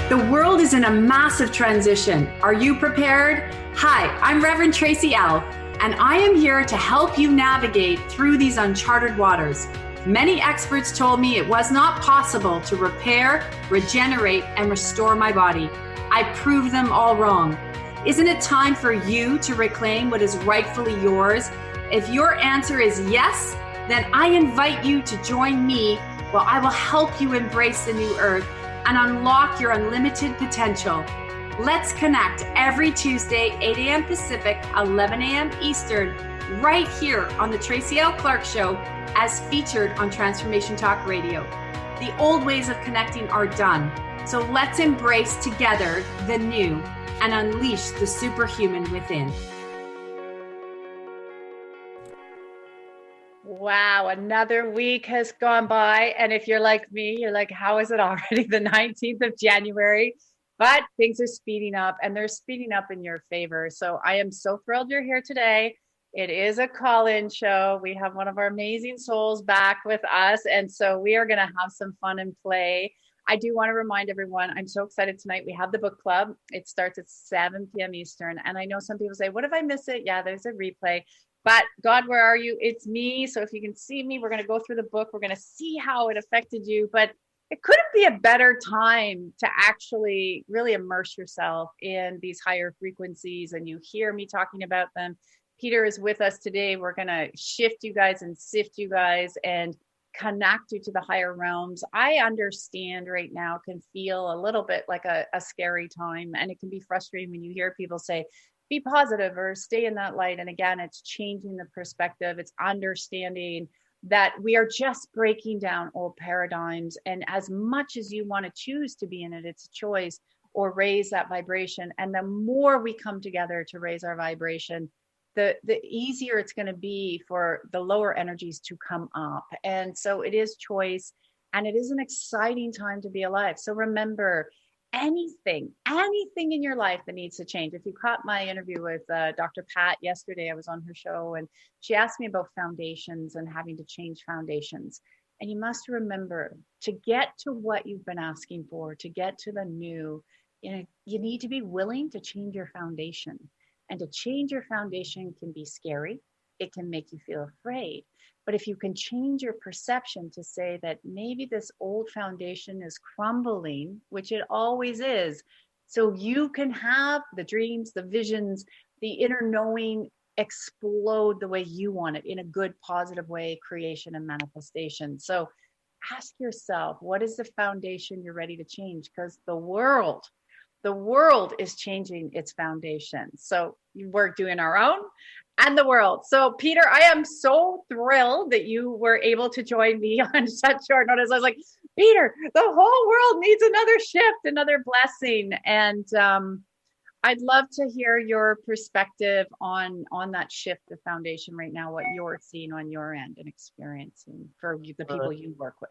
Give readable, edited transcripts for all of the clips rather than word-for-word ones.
The world is in a massive transition. Are you prepared? Hi, I'm Reverend Tracy L., and I am here to help you navigate through these uncharted waters. Many experts told me it was not possible to repair, regenerate, and restore my body. I proved them all wrong. Isn't it time for you to reclaim what is rightfully yours? If your answer is yes, then I invite you to join me while I will help you embrace the new earth and unlock your unlimited potential. Let's connect every Tuesday, 8 a.m. Pacific, 11 a.m. Eastern, right here on the Tracy L. Clark Show, as featured on Transformation Talk Radio. The old ways of connecting are done, so let's embrace together the new and unleash the superhuman within. Wow, another week has gone by. And if you're like me, you're like, how is it already the 19th of January? But things are speeding up, and they're speeding up in your favor. So I am so thrilled you're here today. It is a call-in show. We have one of our amazing souls back with us. And so we are going to have some fun and play. I do want to remind everyone, I'm so excited tonight. We have the book club. It starts at 7 p.m. Eastern. And I know some people say, what if I miss it? Yeah, there's a replay. But God, where are you? It's me. So if you can see me, we're going to go through the book. We're going to see how it affected you. But it couldn't be a better time to actually really immerse yourself in these higher frequencies. And you hear me talking about them. Peter is with us today. We're going to shift you guys and sift you guys and connect you to the higher realms. I understand right now can feel a little bit like a scary time. And it can be frustrating when you hear people say, be positive or stay in that light. And again, it's changing the perspective. It's understanding that we are just breaking down old paradigms. And as much as you want to choose to be in it, it's a choice, or raise that vibration. And the more we come together to raise our vibration, the easier it's going to be for the lower energies to come up. And so it is choice, and it is an exciting time to be alive. So remember, anything in your life that needs to change. If you caught my interview with Dr. Pat yesterday, I was on her show, and she asked me about foundations and having to change foundations. And you must remember, to get to what you've been asking for, to get to the new, you need to be willing to change your foundation. And to change your foundation can be scary. It can make you feel afraid. But if you can change your perception to say that maybe this old foundation is crumbling, which it always is, so you can have the dreams, the visions, the inner knowing explode the way you want it, in a good, positive way, creation and manifestation. So ask yourself, what is the foundation you're ready to change? Because the world is changing its foundation. So we're doing our own and the world. So Peter, I am so thrilled that you were able to join me on such short notice. I was like, Peter, the whole world needs another shift, another blessing. And I'd love to hear your perspective on that shift of foundation right now, what you're seeing on your end and experiencing for the people you work with.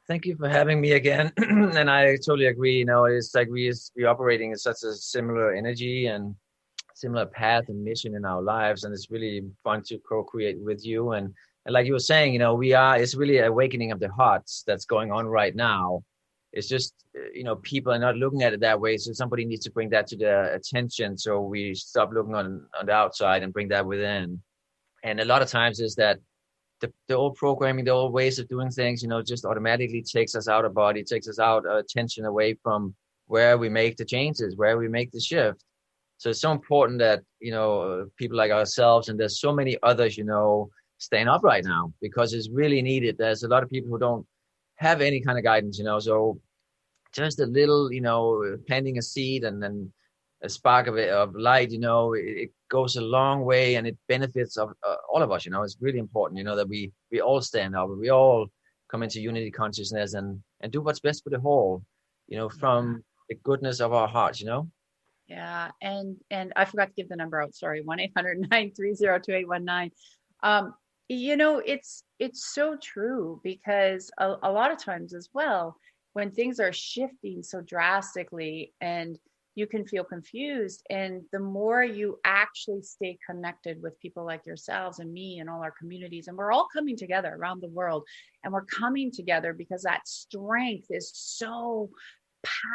Thank you for having me again. And I totally agree. It's like we're operating in such a similar energy and similar path and mission in our lives. And it's really fun to co-create with you. And like you were saying, it's really awakening of the hearts that's going on right now. It's just, people are not looking at it that way. So somebody needs to bring that to their attention. So we stop looking on the outside and bring that within. And a lot of times is that the old programming, the old ways of doing things, just automatically takes us out of body, takes us out attention away from where we make the changes, where we make the shift. So it's so important that, people like ourselves, and there's so many others, staying up right now, because it's really needed. There's a lot of people who don't have any kind of guidance, so just a little, planting a seed and then a spark of light, it goes a long way, and it benefits of all of us. It's really important, that we all stand up, we all come into unity consciousness and do what's best for the whole, from the goodness of our hearts, Yeah. And I forgot to give the number out. Sorry. 1-800-930-2819. It's so true, because a lot of times as well, when things are shifting so drastically and you can feel confused, and the more you actually stay connected with people like yourselves and me and all our communities, and we're all coming together around the world, and we're coming together because that strength is so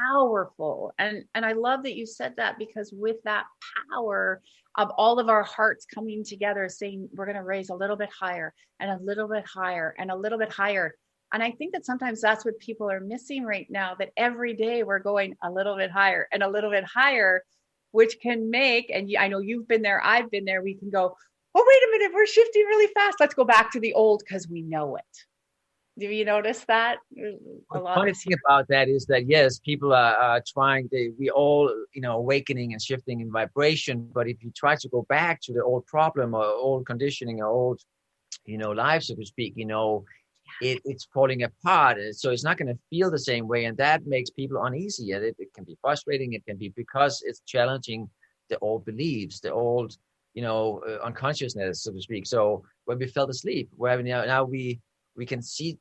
powerful. And I love that you said that, because with that power of all of our hearts coming together, saying we're going to raise a little bit higher and a little bit higher and a little bit higher. And I think that sometimes that's what people are missing right now, that every day we're going a little bit higher and a little bit higher, which can make, and I know you've been there, I've been there, we can go, oh, wait a minute, we're shifting really fast. Let's go back to the old because we know it. Do you notice that? The funny thing about that is that, yes, people are trying, we all, awakening and shifting in vibration. But if you try to go back to the old problem or old conditioning or old, life, so to speak, it's falling apart. So it's not going to feel the same way. And that makes people uneasy. And it can be frustrating. It can be because it's challenging the old beliefs, the old, unconsciousness, so to speak. So when we fell asleep, where now we can see,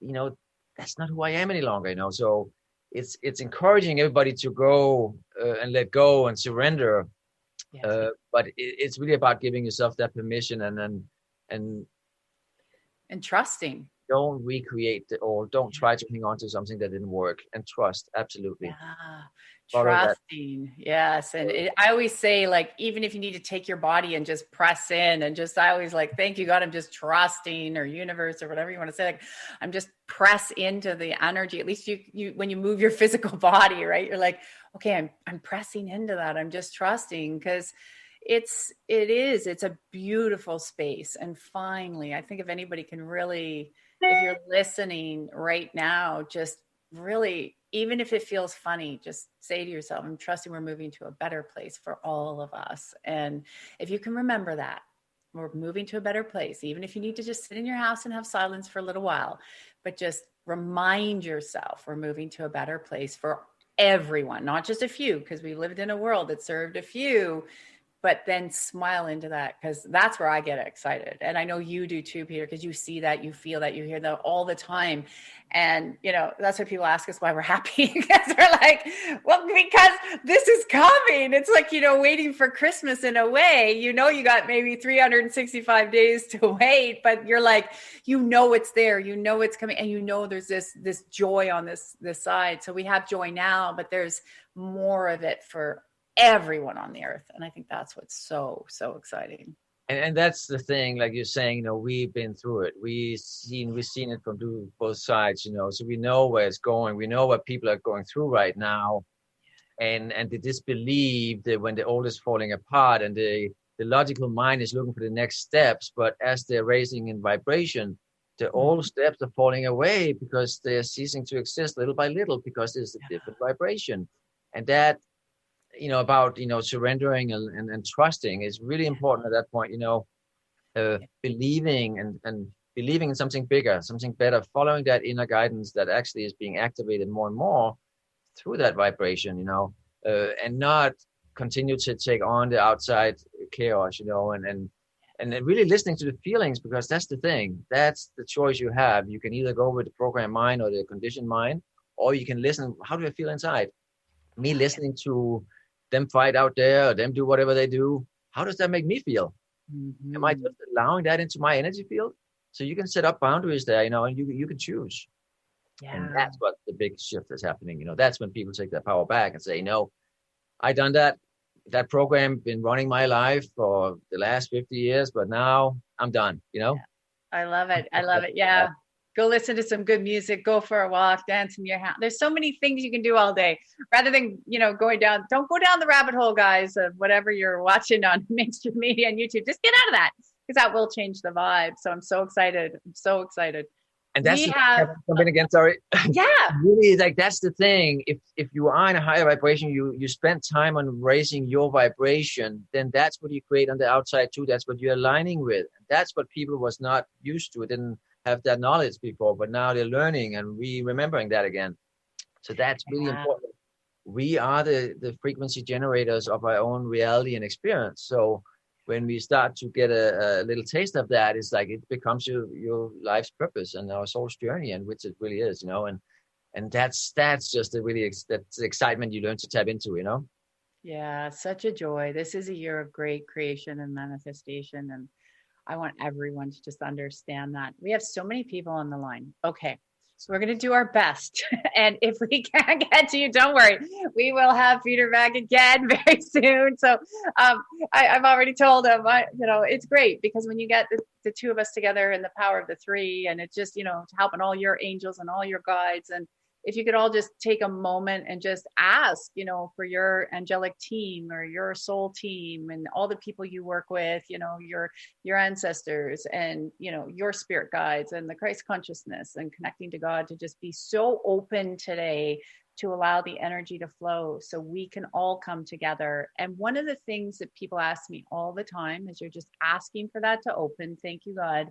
that's not who I am any longer, So it's encouraging everybody to go and let go and surrender. Yes. But it's really about giving yourself that permission and trusting. Don't recreate don't try to hang on to something that didn't work, and trust. Absolutely. Yeah. Trusting. Yes. And I always say, like, even if you need to take your body and just press in and I always thank you, God, I'm just trusting, or universe, or whatever you want to say. Like, I'm just press into the energy. At least you, when you move your physical body, right? You're like, okay, I'm pressing into that. I'm just trusting, because it's a beautiful space. And finally, I think if anybody can really, if you're listening right now, just really, even if it feels funny, just say to yourself, I'm trusting we're moving to a better place for all of us. And if you can remember that, we're moving to a better place, even if you need to just sit in your house and have silence for a little while, but just remind yourself we're moving to a better place for everyone, not just a few, because we lived in a world that served a few. But then smile into that, because that's where I get excited. And I know you do too, Peter, because you see that, you feel that, you hear that all the time. And, that's why people ask us why we're happy, because they're like, well, because this is coming. It's like, waiting for Christmas in a way. You got maybe 365 days to wait, but you're like, it's there, it's coming. And there's this joy on this side. So we have joy now, but there's more of it for everyone on the earth. And I think that's what's so exciting. And that's the thing, like you're saying, we've been through it. We've seen it from both sides, so we know where it's going. We know what people are going through right now. And the disbelief that when the old is falling apart, and the logical mind is looking for the next steps, but as they're raising in vibration, the old steps are falling away because they're ceasing to exist little by little, because there's a different vibration. And that, about, surrendering and trusting is really important at that point, believing and believing in something bigger, something better, following that inner guidance that actually is being activated more and more through that vibration, and not continue to take on the outside chaos, and really listening to the feelings, because that's the thing. That's the choice you have. You can either go with the programmed mind or the conditioned mind, or you can listen. How do I feel inside? Me listening to them fight out there, or them do whatever they do, how does that make me feel? Mm-hmm. Am I just allowing that into my energy field? So you can set up boundaries there, and you can choose. Yeah. And that's what the big shift is happening. That's when people take their power back and say, no, I done that program, been running my life for the last 50 years, but now I'm done, Yeah. I love it. Yeah. Go listen to some good music, go for a walk, dance in your house. There's so many things you can do all day, rather than, don't go down the rabbit hole, guys, of whatever you're watching on mainstream media and YouTube. Just get out of that, because that will change the vibe. So I'm so excited. And that's something again, sorry. Yeah. Really, that's the thing. If you are in a higher vibration, you spend time on raising your vibration, then that's what you create on the outside too. That's what you're aligning with. That's what people was not used to. It didn't have that knowledge before, but now they're learning and remembering that again. So that's really important. We are the frequency generators of our own reality and experience. So when we start to get a little taste of that, it's like it becomes your life's purpose and our soul's journey, and which it really is, and that's just that's the excitement you learn to tap into, Yeah, such a joy. This is a year of great creation and manifestation, and I want everyone to just understand that. We have so many people on the line. Okay. So we're going to do our best. And if we can't get to you, don't worry. We will have Peter back again very soon. So I've already told him, it's great because when you get the two of us together and the power of the three, and it's just, helping all your angels and all your guides. And if you could all just take a moment and just ask, for your angelic team or your soul team and all the people you work with, your ancestors and, your spirit guides and the Christ consciousness and connecting to God, to just be so open today to allow the energy to flow so we can all come together. And one of the things that people ask me all the time is, you're just asking for that to open. Thank you, God.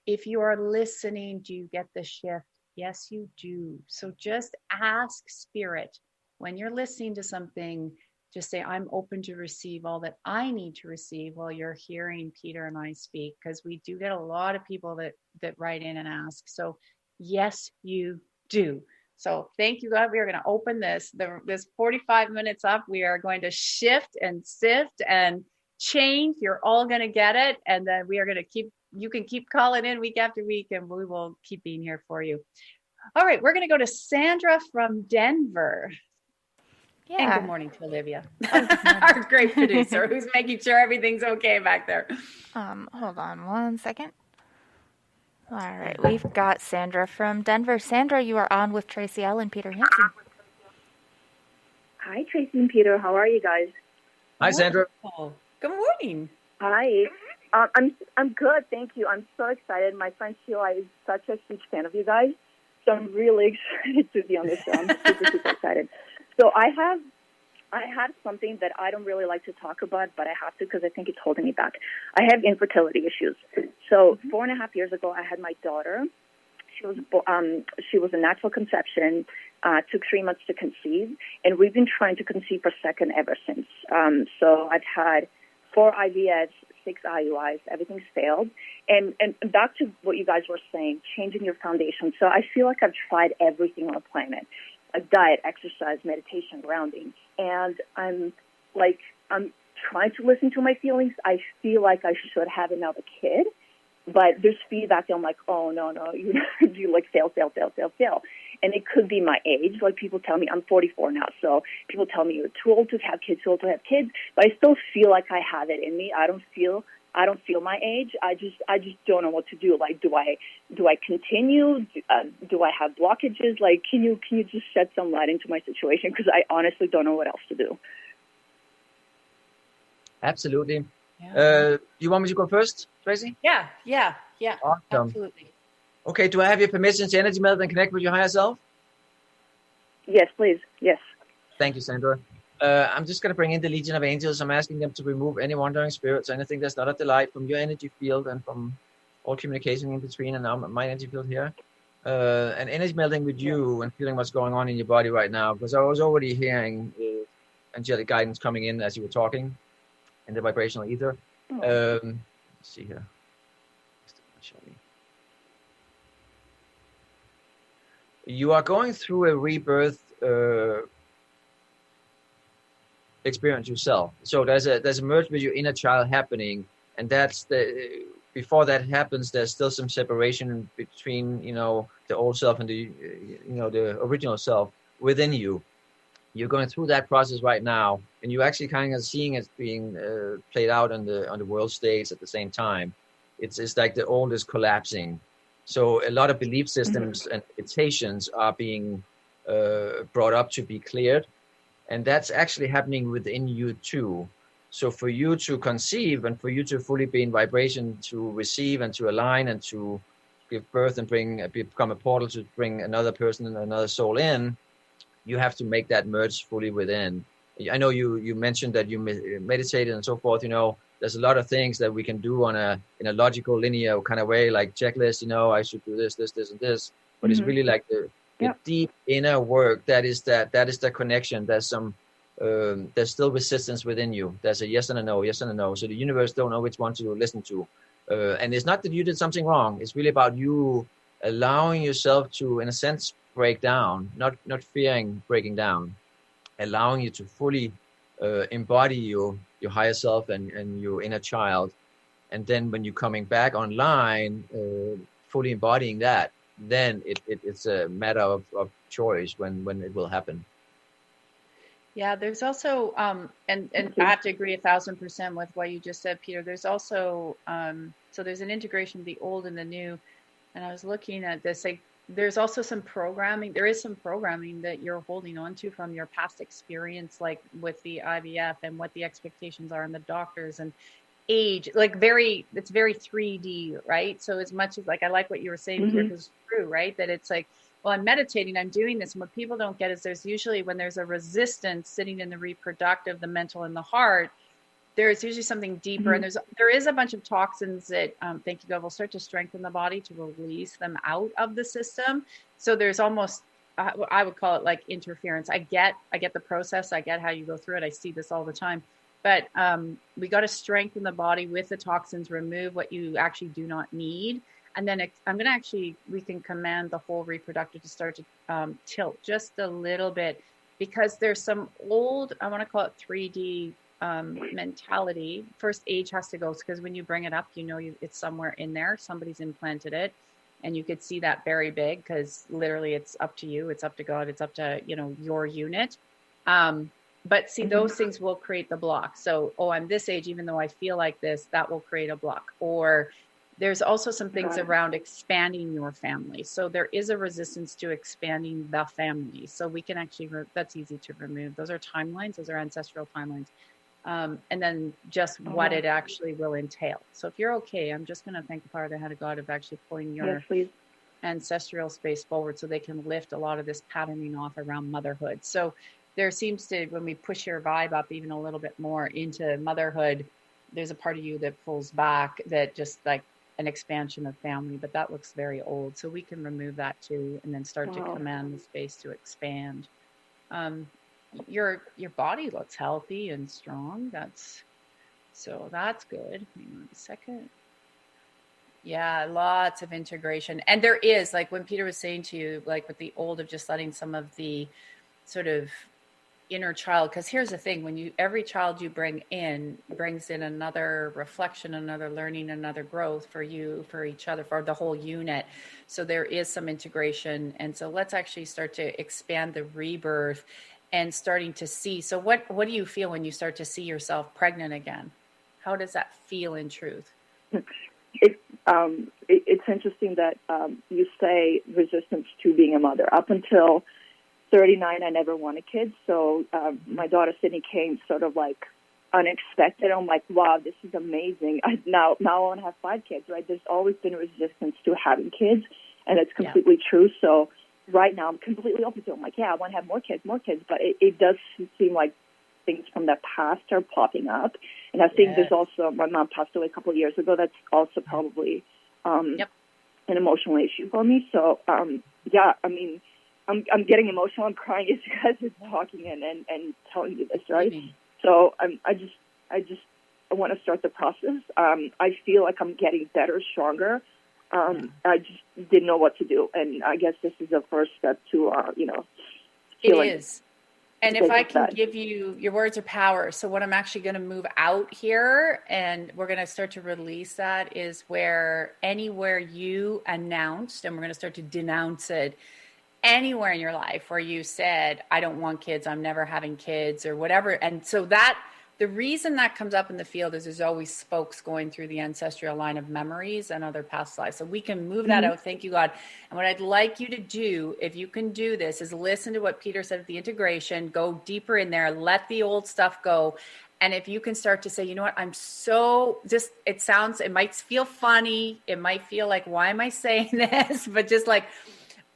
If you are listening, do you get the shift? Yes, you do. So just ask Spirit when you're listening to something, just say, I'm open to receive all that I need to receive while you're hearing Peter and I speak, because we do get a lot of people that write in and ask. So yes, you do. So thank you, God. We are going to open this 45 minutes up. We are going to shift and sift and change. You're all going to get it. And then we are going to you can keep calling in week after week, and we will keep being here for you. All right, we're going to go to Sandra from Denver. Yeah. And good morning to Olivia, our great producer, who's making sure everything's okay back there. Hold on one second. All right, we've got Sandra from Denver. Sandra, you are on with Tracy L. and Peter Hansen. Hi, Tracy and Peter. How are you guys? Hi, Sandra. Oh, good morning. Hi. I'm good, thank you. I'm so excited. My friend Sheila is such a huge fan of you guys, so I'm really excited to be on this show. I'm super excited. So I have something that I don't really like to talk about, but I have to because I think it's holding me back. I have infertility issues. So 4.5 years ago, I had my daughter. She was a natural conception. Took 3 months to conceive, and we've been trying to conceive for second ever since. So I've had 4 IVFs, 6 IUIs, everything's failed. And back to what you guys were saying, changing your foundation. So I feel like I've tried everything on the planet, like diet, exercise, meditation, grounding. And I'm trying to listen to my feelings. I feel like I should have another kid, but there's feedback. I'm like, oh, no, you like fail. And it could be my age. Like people tell me I'm 44 now. So people tell me you're too old to have kids, but I still feel like I have it in me. I don't feel my age. I just don't know what to do. Like, do I continue? Do I have blockages? Like, can you just shed some light into my situation? Because I honestly don't know what else to do. Absolutely. Yeah. You want me to go first, Tracy? Yeah. Awesome. Absolutely. Okay, do I have your permission to energy meld and connect with your higher self? Yes, please. Yes. Thank you, Sandra. I'm just going to bring in the Legion of Angels. I'm asking them to remove any wandering spirits, anything that's not a delight from your energy field and from all communication in between and now my energy field here. And energy melding with you and feeling what's going on in your body right now, because I was already hearing angelic guidance coming in as you were talking in the vibrational ether. Let's see here. You are going through a rebirth experience yourself. So there's a merge with your inner child happening, and before that happens, there's still some separation between the old self and the original self within you. You're going through that process right now, and you're actually kind of seeing it being played out on the world stage at the same time. It's like the old is collapsing. So a lot of belief systems and limitations are being brought up to be cleared. And that's actually happening within you too. So for you to conceive and for you to fully be in vibration, to receive and to align and to give birth and become a portal to bring another person and another soul in, you have to make that merge fully within. I know you mentioned that you meditated and so forth. There's a lot of things that we can do in a logical, linear kind of way, like checklist. I should do this, and this. But it's really like the deep inner work. That is the connection. There's still resistance within you. There's a yes and a no, yes and a no. So the universe don't know which one to listen to. And it's not that you did something wrong. It's really about you allowing yourself to, in a sense, break down, not fearing breaking down, allowing you to fully embody your higher self and your inner child. And then when you're coming back online, fully embodying that, then it's a matter of choice when it will happen. Yeah, there's also, and I have to agree 1,000% with what you just said, Peter. There's also, so there's an integration of the old and the new. And I was looking at this, like, there's also some programming. There is some programming that you're holding on to from your past experience, like with the IVF and what the expectations are in the doctors and age, like it's very 3D, right? So as much as, like, I like what you were saying, Peter, because it's true, right? That it's like, well, I'm meditating, I'm doing this. And what people don't get is there's usually, when there's a resistance sitting in the reproductive, the mental, and the heart, there's usually something deeper. And there is a bunch of toxins that, thank you, God, will start to strengthen the body to release them out of the system. So there's almost, I would call it like interference. I get the process. I get how you go through it. I see this all the time. But we got to strengthen the body with the toxins, remove what you actually do not need. And then we can command the whole reproductive to start to tilt just a little bit, because there's some old, I want to call it 3D mentality. First, age has to go, because when you bring it up, it's somewhere in there. Somebody's implanted it, and you could see that very big, because literally it's up to you. It's up to God. It's up to, your unit. But see, those things will create the block. So, I'm this age, even though I feel like this, that will create a block. Or there's also some things around expanding your family. So there is a resistance to expanding the family. So we can actually, that's easy to remove. Those are timelines. Those are ancestral timelines. And then just what it actually will entail. So if you're okay, I'm just going to thank the power of the hand of God of actually pulling your ancestral space forward, so they can lift a lot of this patterning off around motherhood. So there seems to, when we push your vibe up even a little bit more into motherhood, there's a part of you that pulls back, that just like an expansion of family, but that looks very old. So we can remove that too, and then start to command the space to expand. Your body looks healthy and strong. That's good. Hang on a second. Yeah, lots of integration. And there is, like when Peter was saying to you, like with the old, of just letting some of the sort of inner child, because here's the thing, every child you bring in brings in another reflection, another learning, another growth for you, for each other, for the whole unit. So there is some integration. And so let's actually start to expand the rebirth and starting to see. So what do you feel when you start to see yourself pregnant again? How does that feel in truth? It's interesting that you say resistance to being a mother. Up until 39, I never wanted kids. So my daughter Sydney came sort of like unexpected. I'm like, wow, this is amazing. Now I want to have 5 kids, right? There's always been resistance to having kids, and it's completely true. So right now I'm completely open to it. I'm like, yeah, I want to have more kids. But it does seem like things from the past are popping up. And I think there's also, my mom passed away a couple of years ago. That's also probably an emotional issue for me. So, I'm getting emotional. I'm crying as you guys are talking and telling you this, right? So I want to start the process. I feel like I'm getting better, stronger. I just didn't know what to do. And I guess this is the first step to, it is. And if I can give you, your words are power. So what I'm actually going to move out here, and we're going to start to release that, is where anywhere you announced, and we're going to start to denounce it, anywhere in your life where you said, I don't want kids, I'm never having kids, or whatever. And so that, the reason that comes up in the field is there's always spokes going through the ancestral line of memories and other past lives. So we can move that out. Thank you, God. And what I'd like you to do, if you can do this, is listen to what Peter said at the integration, go deeper in there, let the old stuff go. And if you can start to say, you know what, I'm so just, it might feel funny. It might feel like, why am I saying this? But just like,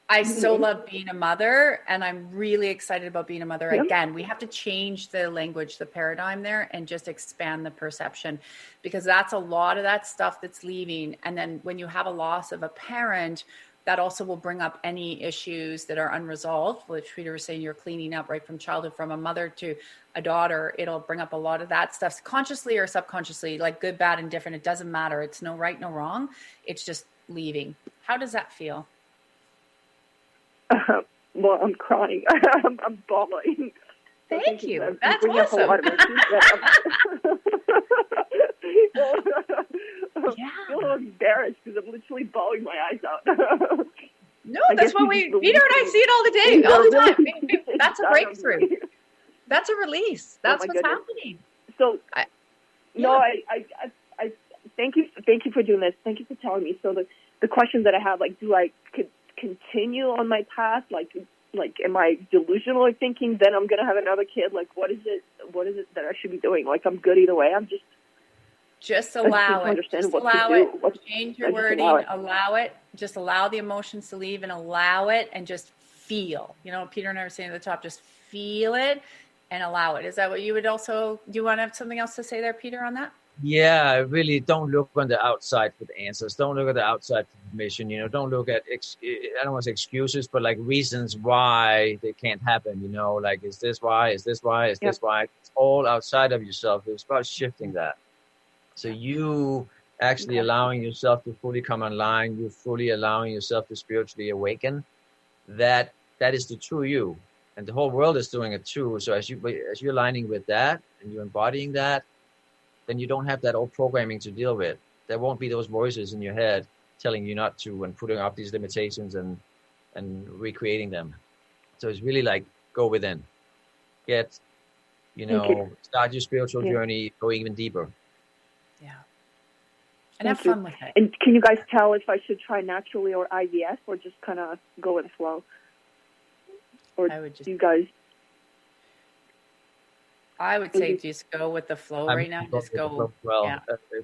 I so love being a mother, and I'm really excited about being a mother. Again, we have to change the language, the paradigm there, and just expand the perception, because that's a lot of that stuff that's leaving. And then when you have a loss of a parent, that also will bring up any issues that are unresolved, which Peter was saying, you're cleaning up right from childhood, from a mother to a daughter. It'll bring up a lot of that stuff, consciously or subconsciously, like good, bad, and different. It doesn't matter. It's no right, no wrong. It's just leaving. How does that feel? Well, I'm crying. I'm bawling. Thank you. That's awesome. I'm a little embarrassed because I'm literally bawling my eyes out. No, that's what Peter and I see it all the time. That's a breakthrough. That's a release. That's what's happening. So, I thank you for doing this. Thank you for telling me. So the questions that I have, like, do I continue on my path? Like, am I delusional or thinking then I'm going to have another kid? Like, what is it that I should be doing? Like, I'm good either way. Just allow it. Just allow it. Change your wording. Allow it. Just allow the emotions to leave and allow it and just feel. You know, Peter and I were saying at the top, just feel it and allow it. Is that what you would also, do you want to have something else to say there, Peter, on that? Yeah, really don't look on the outside for the answers. Don't look at the outside for permission. You know, don't look at, I don't want to say excuses, but like reasons why they can't happen. You know, like, is this why? Is this why? Is this why? It's all outside of yourself. It's about shifting that. So you actually allowing yourself to fully come online, you're fully allowing yourself to spiritually awaken. That is the true you, and the whole world is doing it too. So as you're aligning with that and you're embodying that, then you don't have that old programming to deal with. There won't be those voices in your head telling you not to and putting up these limitations and recreating them. So it's really like go within, start your spiritual journey, go even deeper. Yeah. And have fun with it. And can you guys tell if I should try naturally or IVF or just kind of go with the flow? Or do you guys? I would say just go with the flow right now. Just go.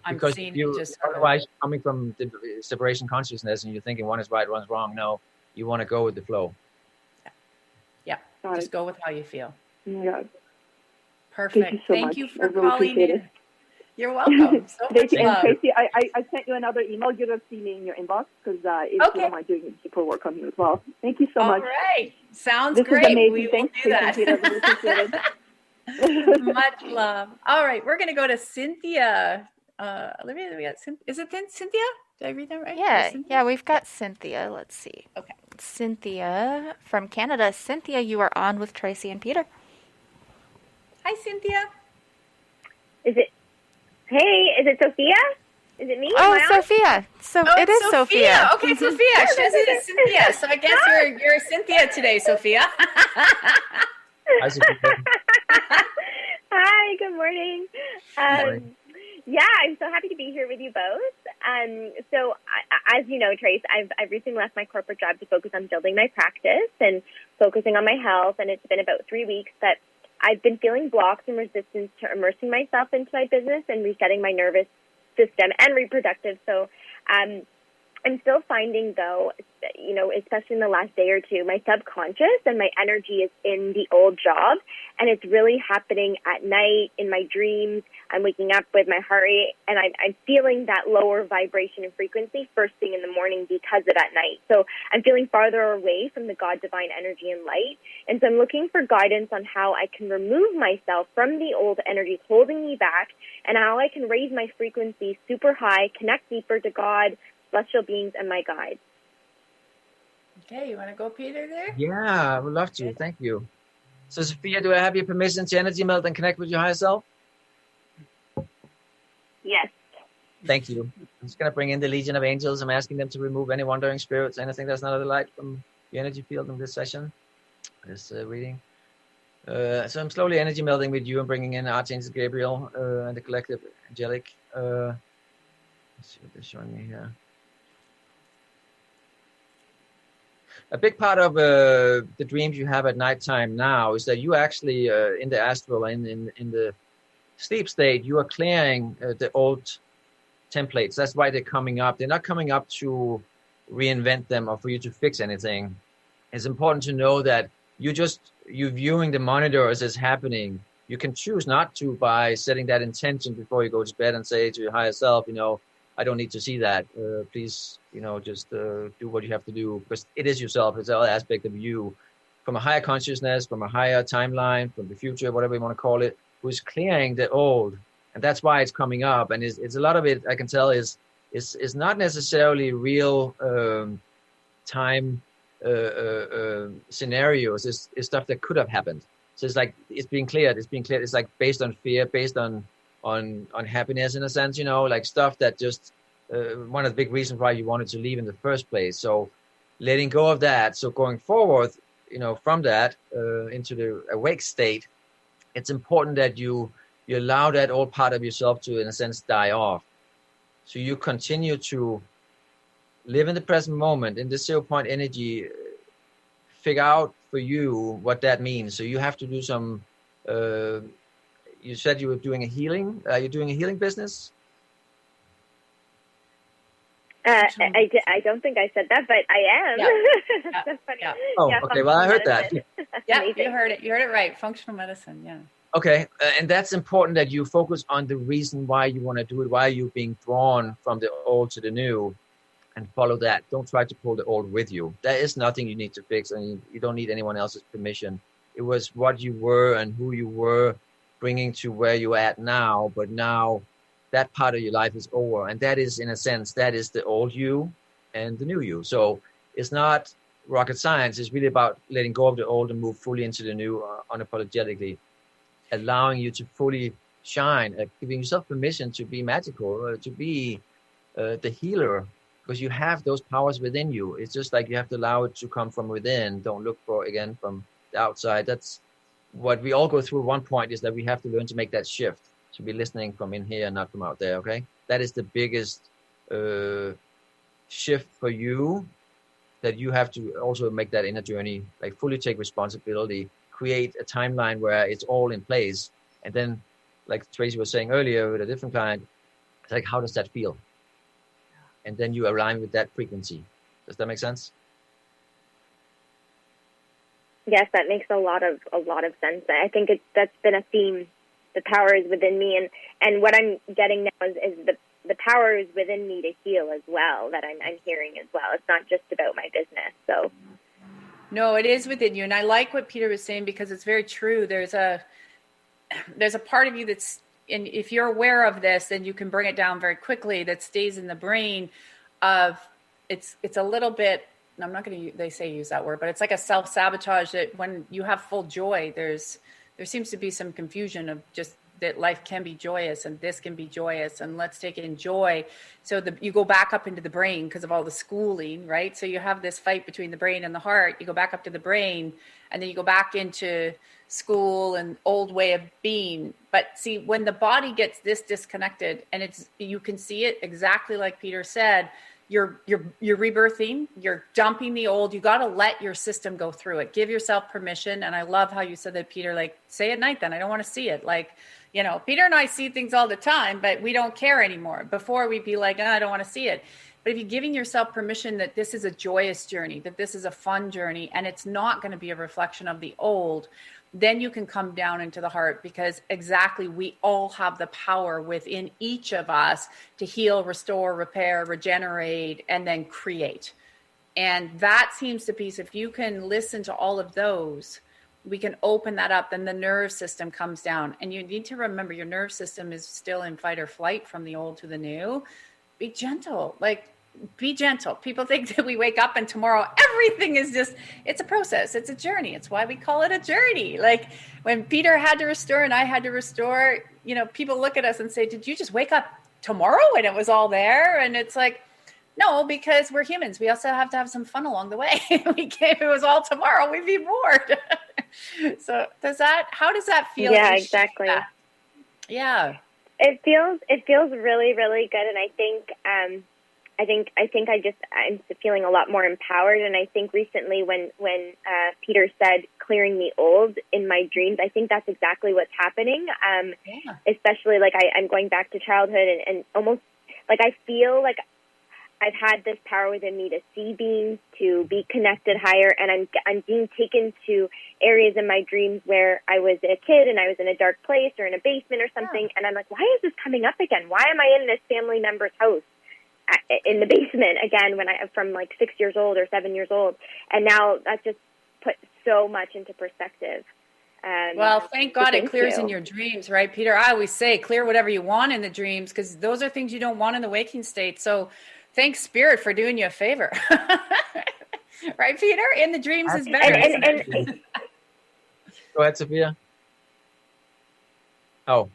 Because otherwise coming from the separation consciousness and you're thinking one is right, one's wrong. No, you want to go with the flow. Yeah. Just go with how you feel. Yeah. Perfect. Thank you for calling in. You're welcome. So much love. And Tracy, I sent you another email. You're going to see me in your inbox because you don't mind doing deeper work on you as well. Thank you so much. All right. Sounds this great. Is amazing. We Thanks, will do that. Peter. Much love. All right. We're going to go to Cynthia. Is it Cynthia? Did I read that right? Yeah, we've got Cynthia. Let's see. Okay. Cynthia from Canada. Cynthia, you are on with Tracy and Peter. Hi, Cynthia. Hey, is it Sophia? Is it me? Oh, Sophia. It is Sophia. Okay, Sophia. She says it is Cynthia. So I guess you're Cynthia today, Sophia. Hi, Sophia. Hi, good morning. Yeah, I'm so happy to be here with you both. So, as you know, Trace, I've recently left my corporate job to focus on building my practice and focusing on my health, and it's been about 3 weeks that I've been feeling blocks and resistance to immersing myself into my business and resetting my nervous system and reproductive. So I'm still finding, though, especially in the last day or two, my subconscious and my energy is in the old job. And it's really happening at night, in my dreams. I'm waking up with my heart rate, and I'm feeling that lower vibration and frequency first thing in the morning because of that night. So I'm feeling farther away from the God divine energy and light. And so I'm looking for guidance on how I can remove myself from the old energies holding me back and how I can raise my frequency super high, connect deeper to God, celestial beings, and my guides. Okay, you want to go, Peter, there? Yeah, I would love to. Thank you. So, Sophia, do I have your permission to energy melt and connect with your higher self? Yes. Thank you. I'm just going to bring in the Legion of Angels. I'm asking them to remove any wandering spirits, anything that's not of the light from the energy field in this session, this reading. So I'm slowly energy melting with you and bringing in Archangel Gabriel and the collective angelic. Let's see what they're showing me here. A big part of the dreams you have at nighttime now is that you actually, in the astral, in the sleep state, you are clearing the old templates. That's why they're coming up. They're not coming up to reinvent them or for you to fix anything. It's important to know that you're viewing the monitors as happening. You can choose not to by setting that intention before you go to bed and say to your higher self, I don't need to see that. Please, just do what you have to do, because it is yourself. It's all aspect of you from a higher consciousness, from a higher timeline, from the future, whatever you want to call it, who's clearing the old. And that's why it's coming up. And it's a lot of it, I can tell, is not necessarily real time scenarios. It's stuff that could have happened. So it's like, it's being cleared. It's like based on fear, based on happiness in a sense, like stuff that just one of the big reasons why you wanted to leave in the first place. So letting go of that. So going forward, from that into the awake state, it's important that you allow that old part of yourself to, in a sense, die off. So you continue to live in the present moment, in the 0 point energy, figure out for you what that means. So you have to do some, you said you were doing a healing. Are you doing a healing business? I don't think I said that, but I am. Yeah. That's funny. Yeah. Oh, okay. Well, I heard that. Yeah, Amazing. you heard it. You heard it right. Functional medicine. Yeah. Okay, and that's important that you focus on the reason why you want to do it, why you're being drawn from the old to the new, and follow that. Don't try to pull the old with you. There is nothing you need to fix, and you don't need anyone else's permission. It was what you were and who you were bringing to where you're at now, but now that part of your life is over, and that is, in a sense, that is the old you and the new you. So it's not rocket science. It's really about letting go of the old and move fully into the new unapologetically, allowing you to fully shine, giving yourself permission to be magical, to be the healer, because you have those powers within you. It's just like you have to allow it to come from within. Don't look for, again, from the outside. That's what we all go through. One point is that we have to learn to make that shift, to be listening from in here, not from out there, okay? That is the biggest shift for you, that you have to also make that inner journey, like fully take responsibility, create a timeline where it's all in place. And then, like Tracy was saying earlier with a different client, it's like, how does that feel? And then you align with that frequency. Does that make sense? Yes, that makes a lot of sense. I think that's been a theme. The power is within me, and what I'm getting now is the power is within me to heal as well. That I'm hearing as well. It's not just about my business. So. No, it is within you. And I like what Peter was saying, because it's very true. There's a part of you that's, and if you're aware of this, then you can bring it down very quickly, that stays in the brain of, it's a little bit, I'm not going to, they say use that word, but it's like a self-sabotage, that when you have full joy, there seems to be some confusion of just that life can be joyous and this can be joyous and let's take in joy. So you go back up into the brain because of all the schooling, right? So you have this fight between the brain and the heart. You go back up to the brain and then you go back into school and old way of being. But see, when the body gets this disconnected, and you can see it exactly like Peter said, you're rebirthing, you're dumping the old. You got to let your system go through it. Give yourself permission. And I love how you said that, Peter, like, say at night, then I don't want to see it. Like, Peter and I see things all the time, but we don't care anymore. Before we'd be like, I don't want to see it. But if you're giving yourself permission that this is a joyous journey, that this is a fun journey, and it's not going to be a reflection of the old, then you can come down into the heart, because exactly, we all have the power within each of us to heal, restore, repair, regenerate, and then create. And that seems to be, so if you can listen to all of those, we can open that up, then the nerve system comes down. And you need to remember, your nerve system is still in fight or flight from the old to the new. Be gentle. Be gentle. People think that we wake up and tomorrow everything is just, it's a process. It's a journey. It's why we call it a journey. Like when Peter had to restore and I had to restore, people look at us and say, did you just wake up tomorrow and it was all there? And it's like, no, because we're humans. We also have to have some fun along the way. If it was all tomorrow, we'd be bored. So how does that feel? Yeah, exactly. Yeah. It feels really, really good. And I think I'm feeling a lot more empowered. And I think recently when Peter said clearing the old in my dreams, I think that's exactly what's happening. Especially like I'm going back to childhood and almost like I feel like I've had this power within me to see beings, to be connected higher, and I'm being taken to areas in my dreams where I was a kid and I was in a dark place or in a basement or something, and I'm like, why is this coming up again? Why am I in this family member's house in the basement again when I'm from like 6 years old or 7 years old? And now that just put so much into perspective. Well, thank God it clears in your dreams, right, Peter? I always say clear whatever you want in the dreams, because those are things you don't want in the waking state. So thanks, Spirit, for doing you a favor. Right, Peter? In the dreams is better. And go ahead, Sophia. Oh,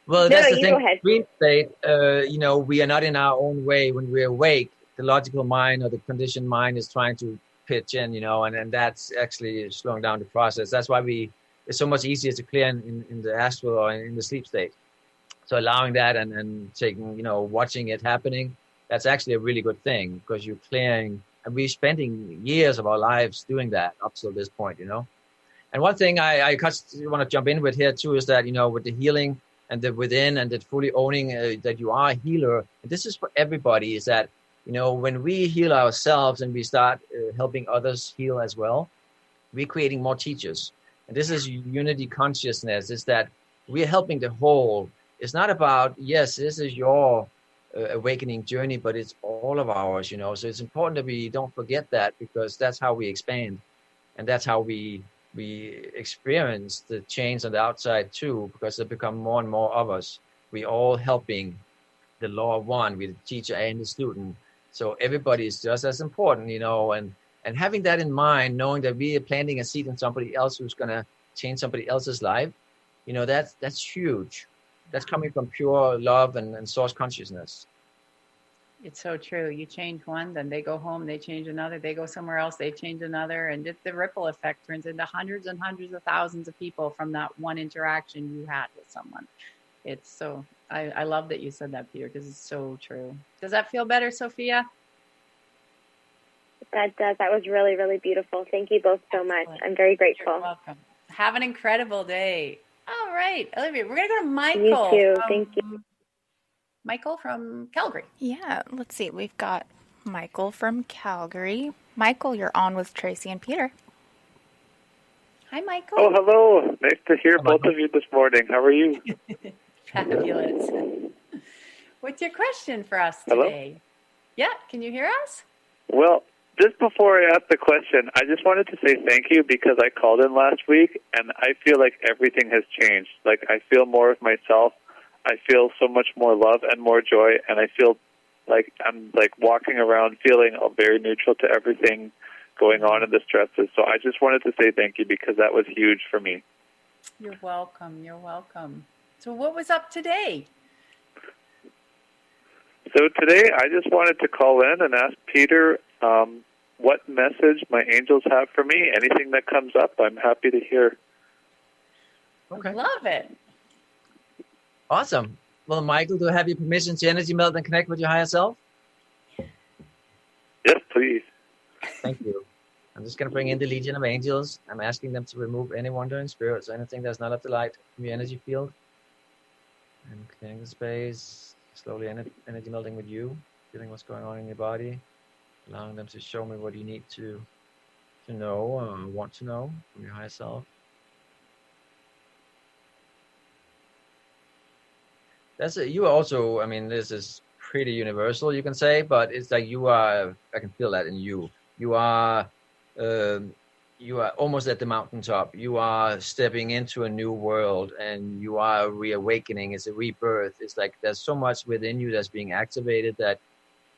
well, that's the thing. Dream state, we are not in our own way when we're awake. The logical mind or the conditioned mind is trying to pitch in, and that's actually slowing down the process. That's why it's so much easier to clear in the astral or in the sleep state. So allowing that and taking, watching it happening, that's actually a really good thing because you're clearing, and we're spending years of our lives doing that up till this point, And one thing I want to jump in with here too is that, with the healing and the within and the fully owning that you are a healer, and this is for everybody, is that, when we heal ourselves and we start helping others heal as well, we're creating more teachers. And this is unity consciousness, is that we're helping the whole. It's not about, yes, this is your awakening journey, but it's all of ours, So it's important that we don't forget that, because that's how we expand. And that's how we experience the change on the outside too, because there become more and more of us. We all helping the law of one with the teacher and the student. So everybody is just as important, and having that in mind, knowing that we are planting a seed in somebody else who's going to change somebody else's life, that's huge. That's coming from pure love and source consciousness. It's so true. You change one, then they go home, they change another, they go somewhere else, they change another. And the ripple effect turns into hundreds and hundreds of thousands of people from that one interaction you had with someone. It's so, I love that you said that, Peter, because it's so true. Does that feel better, Sophia? That does. That was really, really beautiful. Thank you both so much. I'm very grateful. You're welcome. Have an incredible day. All right, Olivia, we're going to go to Michael. You too. Thank you. Michael from Calgary. Yeah, let's see. We've got Michael from Calgary. Michael, you're on with Tracy and Peter. Hi, Michael. Oh, hello. Nice to hear both of you this morning. How are you? Fabulous. What's your question for us today? Hello? Yeah, can you hear us? Well, just before I ask the question, I just wanted to say thank you because I called in last week, and I feel like everything has changed. Like, I feel more of myself. I feel so much more love and more joy, and I feel like I'm like walking around feeling very neutral to everything going on in the stresses. So I just wanted to say thank you because that was huge for me. You're welcome. You're welcome. So what was up today? So today I just wanted to call in and ask Peter what message my angels have for me. Anything that comes up, I'm happy to hear. Okay. Love it. Awesome. Well, Michael, do I have your permission to energy melt and connect with your higher self? Yes, please. Thank you. I'm just going to bring in the Legion of Angels. I'm asking them to remove any wandering spirits, anything that's not of the light from your energy field. And clearing the space, slowly energy melting with you, feeling what's going on in your body, allowing them to show me what you need to know or want to know from your higher self. You are also, this is pretty universal, you can say, but it's like I can feel that in you. You are almost at the mountaintop. You are stepping into a new world, and you are reawakening. It's a rebirth. It's like there's so much within you that's being activated that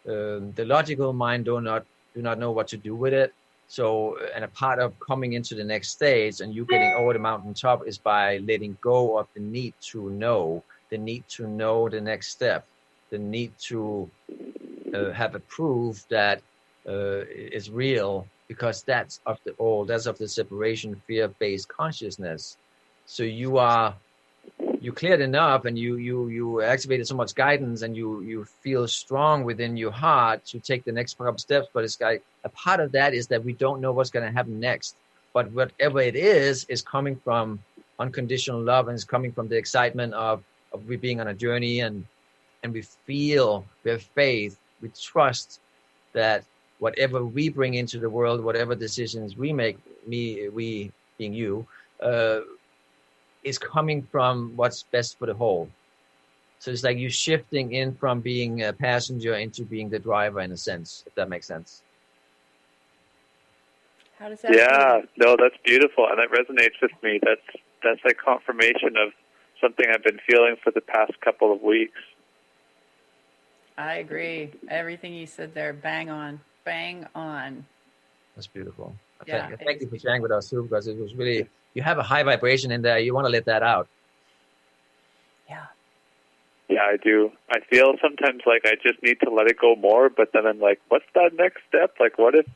the logical mind do not know what to do with it. So, and a part of coming into the next stage and you getting over the mountaintop is by letting go of the need to know. The need to know the next step, the need to have a proof that is real, because that's of the old, that's of the separation, fear-based consciousness. So you cleared enough, and you activated so much guidance, and you feel strong within your heart to take the next couple steps. But it's like a part of that is that we don't know what's going to happen next. But whatever it is coming from unconditional love, and it's coming from the excitement of we being on a journey, and we have faith, we trust that whatever we bring into the world, whatever decisions we make, we being you, is coming from what's best for the whole. So it's like you shifting in from being a passenger into being the driver, in a sense, if that makes sense. How does that feel? No, that's beautiful, and that resonates with me. That's like confirmation of something I've been feeling for the past couple of weeks. I agree. Everything you said there, bang on. Bang on. That's beautiful. Yeah, thank you for sharing with us too, because it was really, you have a high vibration in there. You want to let that out. Yeah. Yeah, I do. I feel sometimes like I just need to let it go more, but then I'm like, what's that next step? Like, what if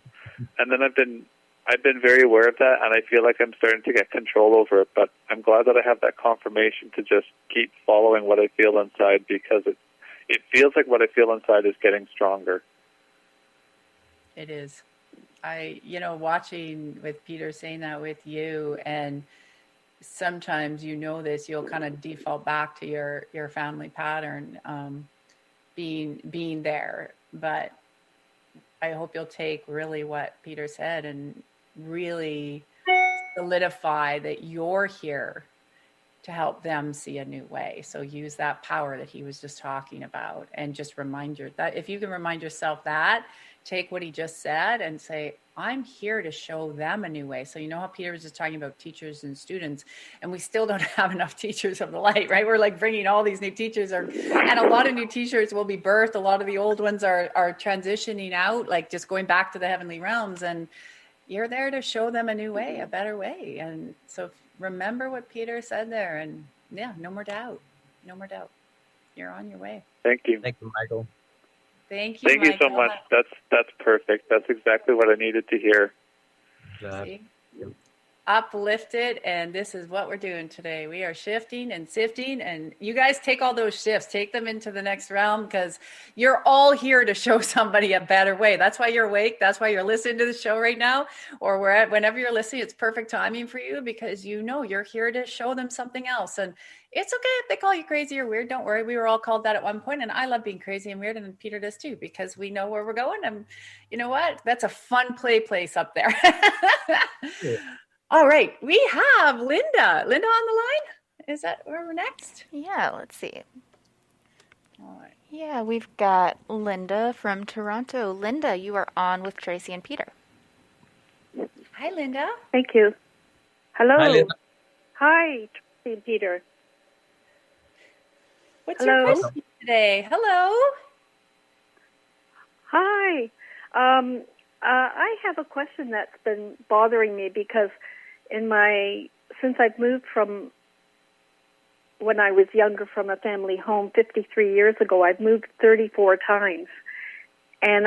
And then I've been very aware of that, and I feel like I'm starting to get control over it. But I'm glad that I have that confirmation to just keep following what I feel inside, because it feels like what I feel inside is getting stronger. It is. Watching with Peter saying that with you, and sometimes this, you'll kind of default back to your family pattern, being there. But I hope you'll take really what Peter said and really solidify that you're here to help them see a new way. So use that power that he was just talking about, and just that if you can remind yourself that, take what he just said and say, I'm here to show them a new way. So how Peter was just talking about teachers and students, and we still don't have enough teachers of the light, right? We're like bringing all these new teachers, and a lot of new teachers will be birthed. A lot of the old ones are transitioning out, like just going back to the heavenly realms, and you're there to show them a new way, a better way. And so remember what Peter said there, and no more doubt. You're on your way. Thank you. Thank you, Michael. Thank you. Thank you so much. That's perfect. That's exactly what I needed to hear. See? Uplifted, and this is what we're doing today. We are shifting and sifting, and you guys take all those shifts, take them into the next realm, because you're all here to show somebody a better way. That's why you're awake. That's why you're listening to the show right now, or whenever you're listening. It's perfect timing for you, because you're here to show them something else. And it's okay if they call you crazy or weird. Don't worry. We were all called that at one point, and I love being crazy and weird, and Peter does too, because we know where we're going. And you know what? That's a fun place up there. Yeah. All right, we have Linda. Linda on the line? Is that where we're next? Yeah, let's see. All right. Yeah, we've got Linda from Toronto. Linda, you are on with Tracy and Peter. Hi, Linda. Thank you. Hello. Hi, Linda. Hi, Tracy and Peter. What's your question today? Hello. Hi. I have a question that's been bothering me, because since I've moved from when I was younger from a family home 53 years ago, I've moved 34 times. And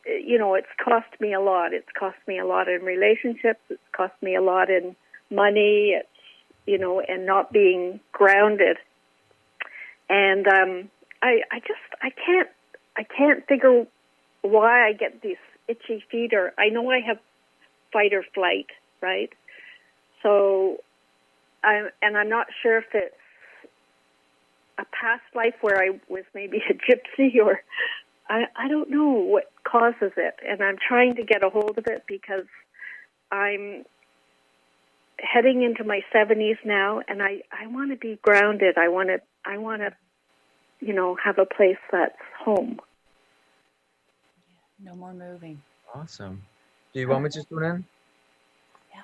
it's cost me a lot. It's cost me a lot in relationships. It's cost me a lot in money. It's, and not being grounded. And I can't figure why I get these itchy feet. Or I know I have fight or flight, right? So, I'm not sure if it's a past life where I was maybe a gypsy, or I don't know what causes it. And I'm trying to get a hold of it, because I'm heading into my 70s now, and I want to be grounded. I want to have a place that's home. No more moving. Awesome. Do you want me to tune in? Yeah.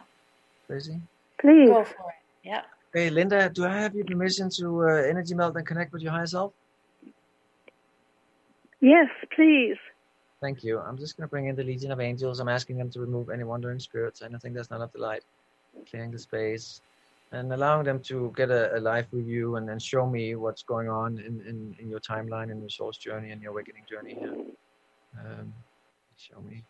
Tracy? Please. Go for it. Yeah. Hey, Linda, do I have your permission to energy melt and connect with your higher self? Yes, please. Thank you. I'm just going to bring in the Legion of Angels. I'm asking them to remove any wandering spirits, anything that's not of the light, clearing the space, and allowing them to get a life review and show me what's going on in your timeline, in your soul's journey, and your awakening journey here. Show me.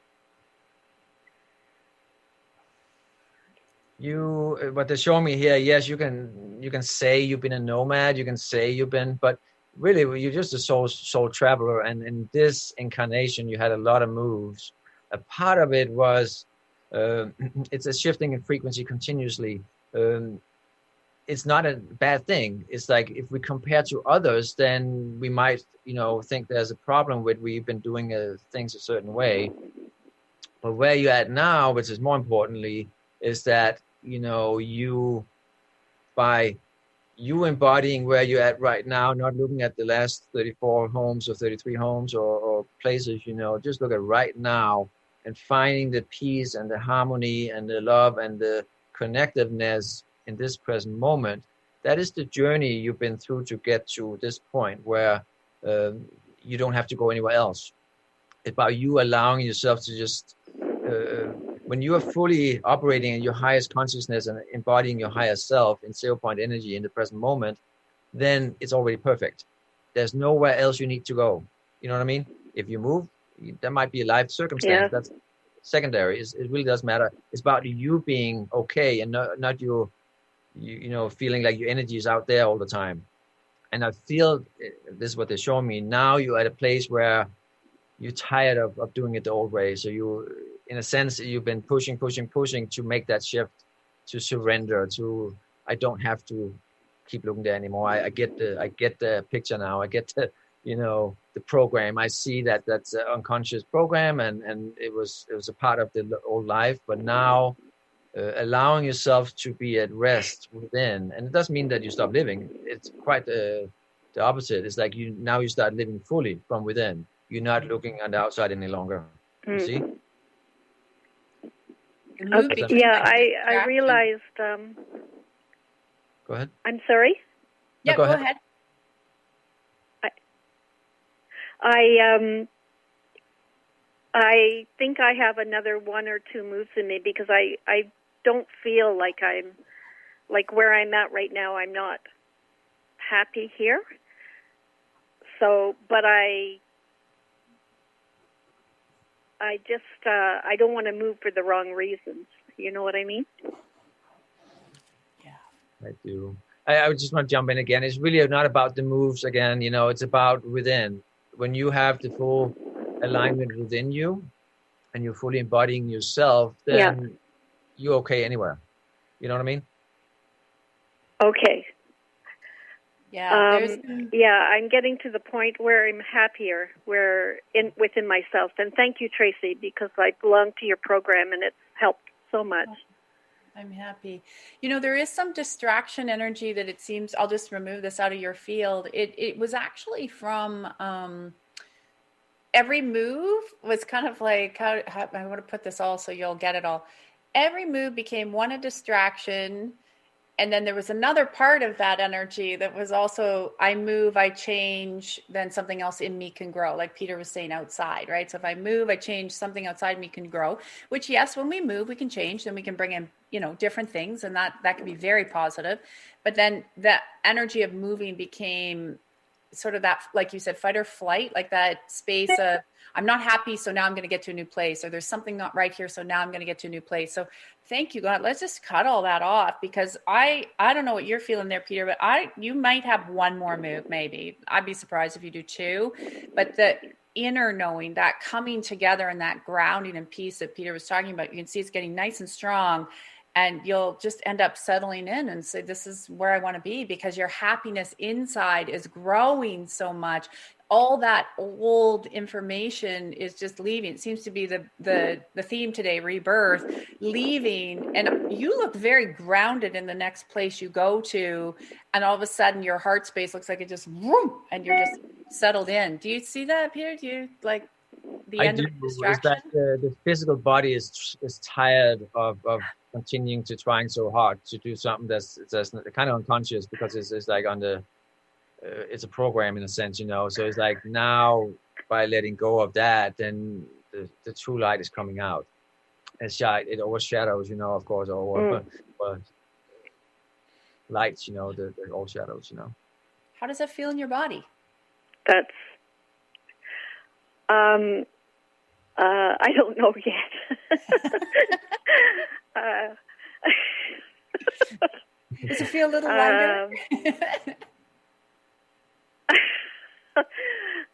What they're showing me here, yes, you can say you've been a nomad, you can say you've been, but really you're just a soul traveler, and in this incarnation you had a lot of moves. A part of it was it's a shifting in frequency continuously. It's not a bad thing. It's like if we compare to others, then we might think there's a problem with we've been doing things a certain way. But where you're at now, which is more importantly, is that by you embodying where you're at right now, not looking at the last 34 homes or 33 homes or places, just look at right now and finding the peace and the harmony and the love and the connectiveness in this present moment. That is the journey you've been through to get to this point where you don't have to go anywhere else. It's about you allowing yourself to just when you are fully operating in your highest consciousness and embodying your higher self in 0 point energy in the present moment, then it's already perfect. There's nowhere else you need to go. You know what I mean? If you move, there might be a life circumstance. Yeah. secondary. It really doesn't matter. It's about you being okay and not you feeling like your energy is out there all the time. And I feel this is what they're showing me now. You're at a place where you're tired of doing it the old way. So you, in a sense, you've been pushing to make that shift, to surrender, to I don't have to keep looking there anymore. I get the picture now. I get the program. I see that's an unconscious program, and it was a part of the old life. But now, allowing yourself to be at rest within, and it doesn't mean that you stop living. It's quite the opposite. It's like you start living fully from within. You're not looking on the outside any longer. You see? Okay. Yeah, I realized. Go ahead. I'm sorry. Yeah, no, go ahead. I think I have another 1 or 2 moves in me because I don't feel like I'm like where I'm at right now. I'm not happy here. So, but I just I don't want to move for the wrong reasons. You know what I mean? I do. I would just want to jump in again. It's really not about the moves again. It's about within. When you have the full alignment within you and you're fully embodying yourself, then you're okay anywhere. You know what I mean? Okay. Yeah. I'm getting to the point where I'm happier, within myself. And thank you, Tracy, because I belong to your program and it's helped so much. I'm happy. There is some distraction energy that it seems, I'll just remove this out of your field. It was actually from every move was kind of like, how I want to put this all so you'll get it all. Every move became one, a distraction. And then there was another part of that energy that was also, I move, I change, then something else in me can grow. Like Peter was saying, outside, right? So if I move, I change, something outside me can grow, which yes, when we move, we can change, then we can bring in, different things. And that can be very positive. But then the energy of moving became sort of that, like you said, fight or flight, like that space of, I'm not happy, so now I'm going to get to a new place, or there's something not right here, so now I'm going to get to a new place. So thank you, God. Let's just cut all that off, because I don't know what you're feeling there, Peter, but you might have one more move, maybe. I'd be surprised if you do 2. But the inner knowing, that coming together and that grounding and peace that Peter was talking about, you can see it's getting nice and strong. And you'll just end up settling in and say, this is where I want to be, because your happiness inside is growing so much. All that old information is just leaving. It seems to be the theme today, rebirth, leaving. And you look very grounded in the next place you go to. And all of a sudden your heart space looks like it just, whoom, and you're just settled in. Do you see that, Peter? Do you like the end of the distraction? It's that the physical body is tired of continuing to trying so hard to do something that's kind of unconscious, because it's like on the it's a program in a sense, so it's like now by letting go of that, then the true light is coming out. It overshadows, of course, or lights, the all shadows, How does that feel in your body? That's I don't know yet. Does it feel a little lighter?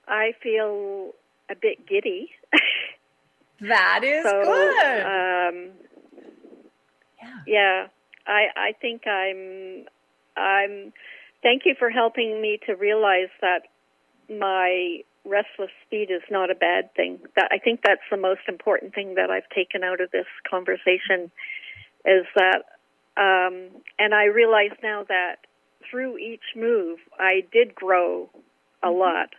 I feel a bit giddy. That is good. Yeah. I think I'm. Thank you for helping me to realize that my restless speed is not a bad thing. I think that's the most important thing that I've taken out of this conversation, is that, and I realize now that through each move, I did grow a lot,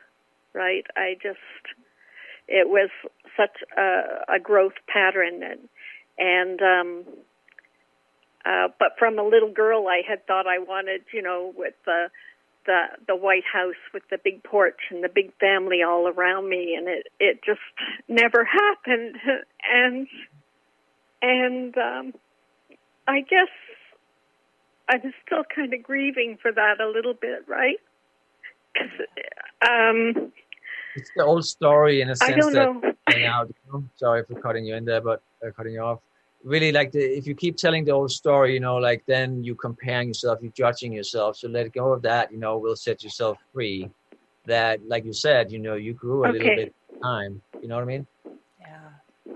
right? It was such a growth pattern, but from a little girl, I had thought I wanted, with the White House with the big porch and the big family all around me, and it just never happened. And I guess I'm still kind of grieving for that a little bit, right? 'Cause, It's the old story in a sense I don't that know. playing out. Sorry for cutting you in there, but cutting you off. Really, like if you keep telling the old story, like then you comparing yourself, you judging yourself. So let go of that. Will set yourself free. That, like you said, you grew a little bit at time. You know what I mean? Yeah.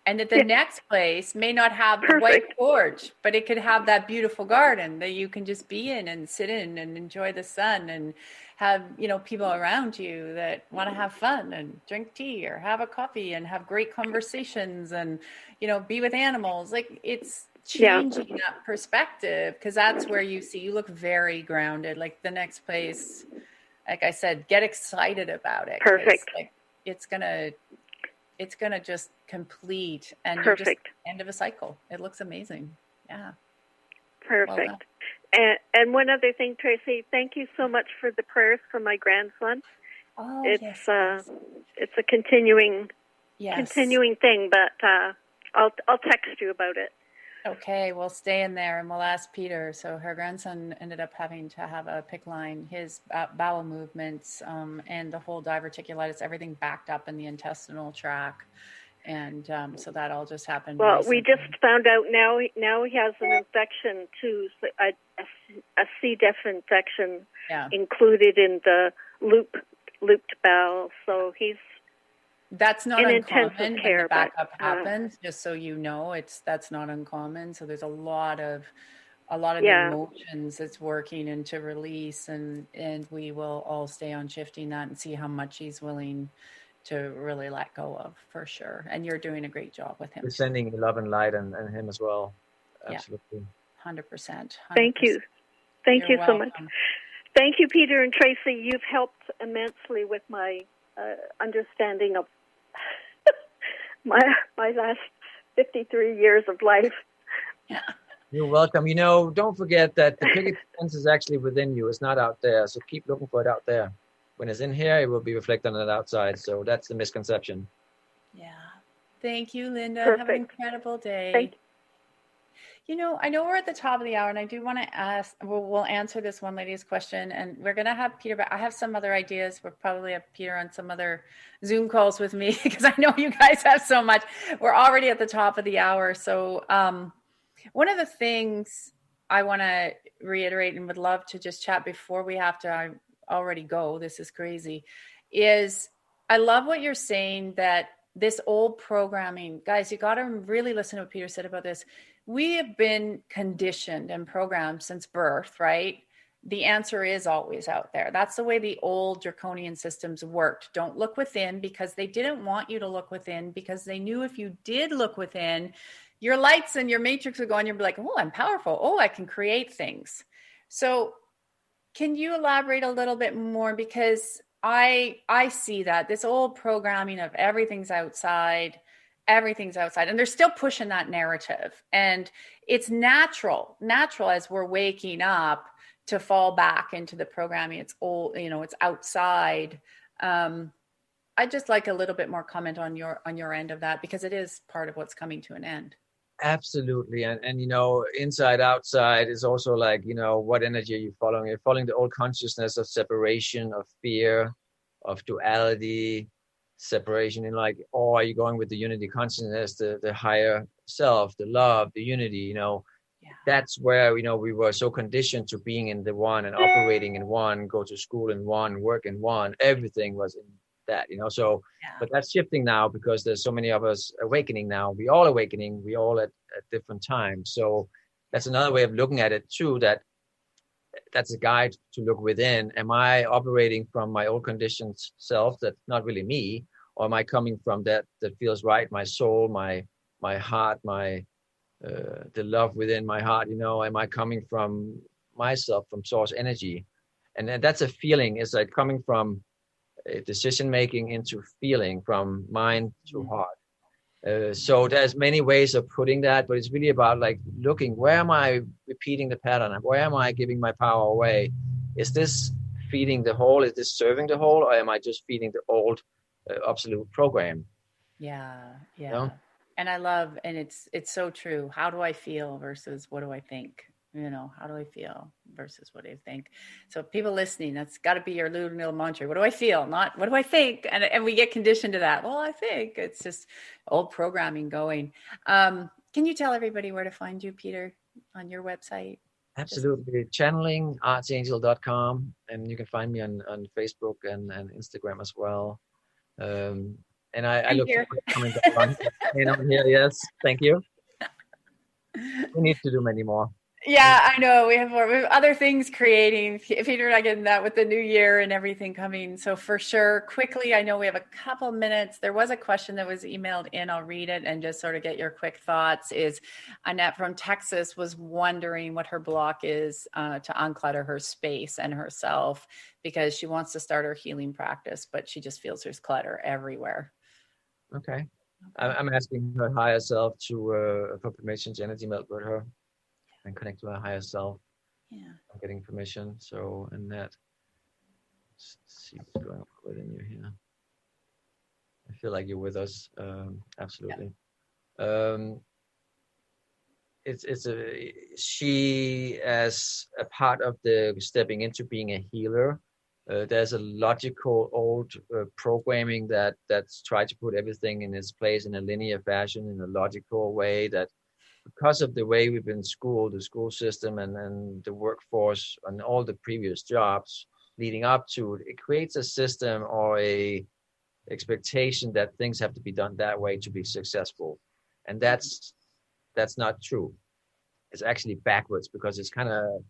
And that the next place may not have the white porch, but it could have that beautiful garden that you can just be in and sit in and enjoy the sun and have, people around you that want to have fun and drink tea or have a coffee and have great conversations and, be with animals. Like it's changing that perspective, because that's where you look very grounded. Like the next place, like I said, get excited about it. Perfect. Like it's gonna just complete and Perfect. You're just end of a cycle. It looks amazing. Yeah. Perfect. And one other thing, Tracy, thank you so much for the prayers for my grandson. Oh, it's a continuing thing, but I'll text you about it. Okay, we'll stay in there and we'll ask Peter. So her grandson ended up having to have a PICC line, his bowel movements and the whole diverticulitis, everything backed up in the intestinal tract. And so that all just happened. Well, recently. we just found out now he has an infection too, a C. diff infection included in the looped bowel. So he's that's not in uncommon intensive care, when the backup happens. Just so you know, that's not uncommon. So there's a lot of the emotions that's working into release, and we will all stay on shifting that and see how much he's willing to really let go of, for sure. And you're doing a great job with him. We're sending love and light and him as well. Absolutely. 100%. Thank you. Thank you so much. Thank you, Peter and Tracy. You've helped immensely with my understanding of my last 53 years of life. Yeah. You're welcome. Don't forget that the biggest sense is actually within you. It's not out there. So keep looking for it out there. When it's in here, it will be reflected on the outside. So that's the misconception. Yeah. Thank you, Linda. Perfect. Have an incredible day. Thank you. I know we're at the top of the hour, and I do want to ask, we'll answer this one lady's question, and we're going to have Peter back. I have some other ideas. We'll probably have Peter on some other Zoom calls with me, because I know you guys have so much. We're already at the top of the hour. So one of the things I want to reiterate and would love to just chat before we have to I already go, this is crazy, is I love what you're saying, that this old programming, guys, you got to really listen to what Peter said about this. We have been conditioned and programmed since birth, right? The answer is always out there. That's the way the old draconian systems worked. Don't look within, because they didn't want you to look within, because they knew if you did look within, your lights and your matrix would go on. You'd be like, oh, I'm powerful. Oh, I can create things. So can you elaborate a little bit more? Because I see that this old programming of everything's outside, and they're still pushing that narrative, and it's natural as we're waking up to fall back into the programming. It's old, it's outside. I'd just like a little bit more comment on your end of that, because it is part of what's coming to an end. Absolutely. And inside, outside is also like, what energy are you following? You're following the old consciousness of separation, of fear, of duality, separation, and like, or are you going with the unity consciousness, the higher self, the love, the unity, That's where, we were so conditioned to being in the one and operating in one, go to school in one, work in one, everything was in that, but that's shifting now, because there's so many of us awakening now. We all awakening, we all at different times. So that's another way of looking at it too, that's a guide to look within. Am I operating from my old conditioned self that's not really me, or am I coming from that feels right, my soul, my heart, my the love within my heart? Am I coming from myself, from source energy? And that's a feeling. It's like coming from decision making into feeling, from mind to heart. So there's many ways of putting that, but it's really about like looking, where am I repeating the pattern? Where am I giving my power away? Is this feeding the whole? Is this serving the whole? Or am I just feeding the old absolute program? Yeah. And I love, and it's so true. How do I feel versus what do I think? How do I feel? versus what I think. So people listening, that's got to be your little mantra. What do I feel? Not what do I think? And we get conditioned to that. Well, I think it's just old programming going. Can you tell everybody where to find you, Peter, on your website? Absolutely. Channelingarchangel.com, and you can find me on Facebook and Instagram as well. And I look forward to coming back on here. Yes, thank you. We need to do many more. Yeah, I know. We have more. We have other things creating. Peter and I getting that with the new year and everything coming. So for sure, quickly, I know we have a couple minutes. There was a question that was emailed in. I'll read it and just sort of get your quick thoughts. Is Annette from Texas was wondering what her block is to unclutter her space and herself, because she wants to start her healing practice, but she just feels there's clutter everywhere. Okay. I'm asking her higher self to for permission to energy melt with her and connect to her higher self. Yeah. I'm getting permission. So, and that, let's see what's going on within you here. I feel like you're with us. Absolutely. Yeah. She, as a part of the stepping into being a healer, there's a logical old programming that's tried to put everything in its place in a linear fashion, in a logical way, that because of the way we've been schooled, the school system and the workforce and all the previous jobs leading up to it, it creates a system or a expectation that things have to be done that way to be successful. And that's not true. It's actually backwards, because it's kind of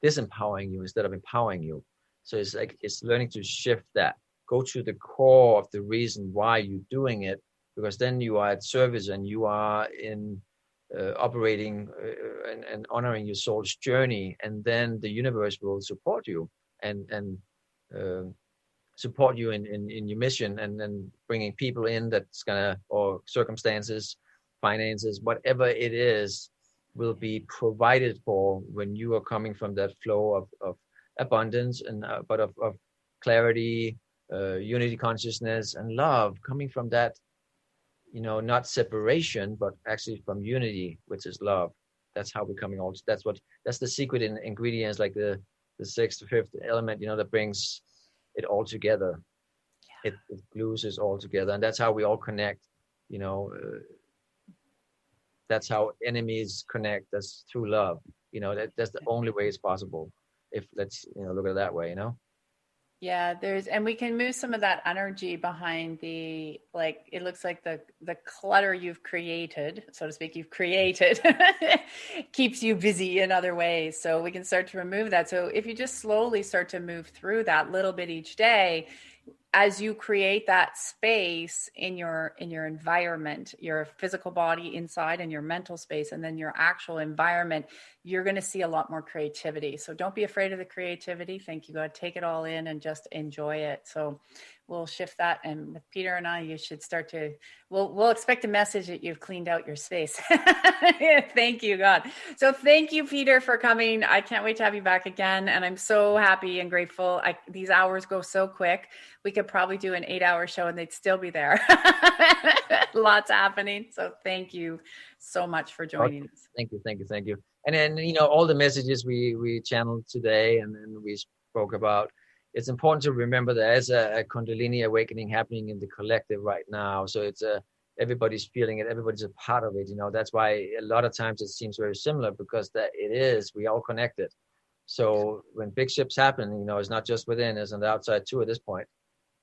disempowering you instead of empowering you. So it's like, it's learning to shift that, go to the core of the reason why you're doing it, because then you are at service and you are in operating and honoring your soul's journey, and then the universe will support you and support you in your mission, and then bringing people in that's gonna, or circumstances, finances, whatever it is, will be provided for when you are coming from that flow of abundance and but of clarity, unity, consciousness, and love, coming from that, not separation, but actually from unity, which is love. That's how we're coming all. That's the secret in ingredients, like the sixth, fifth element, that brings it all together. Yeah. It glues us all together, and that's how we all connect. That's how enemies connect. That's through love. That's the only way it's possible. If let's look at it that way. Yeah, and we can move some of that energy behind it looks like the clutter you've created, so to speak, keeps you busy in other ways. So we can start to remove that. So if you just slowly start to move through that little bit each day, as you create that space in your environment, your physical body inside and your mental space, and then your actual environment, you're going to see a lot more creativity. So don't be afraid of the creativity. Thank you, God. Take it all in and just enjoy it. So we'll shift that. And with Peter and I, you should start to, we'll expect a message that you've cleaned out your space. Thank you, God. So thank you, Peter, for coming. I can't wait to have you back again. And I'm so happy and grateful. These hours go so quick. We could probably do an 8-hour show and they'd still be there. Lots happening. So thank you so much for joining us. Thank you. And then, all the messages we channeled today and we spoke about, it's important to remember there's a Kundalini awakening happening in the collective right now. So it's everybody's feeling it. Everybody's a part of it. That's why a lot of times it seems very similar, because we all connected. So when big shifts happen, it's not just within, it's on the outside too at this point,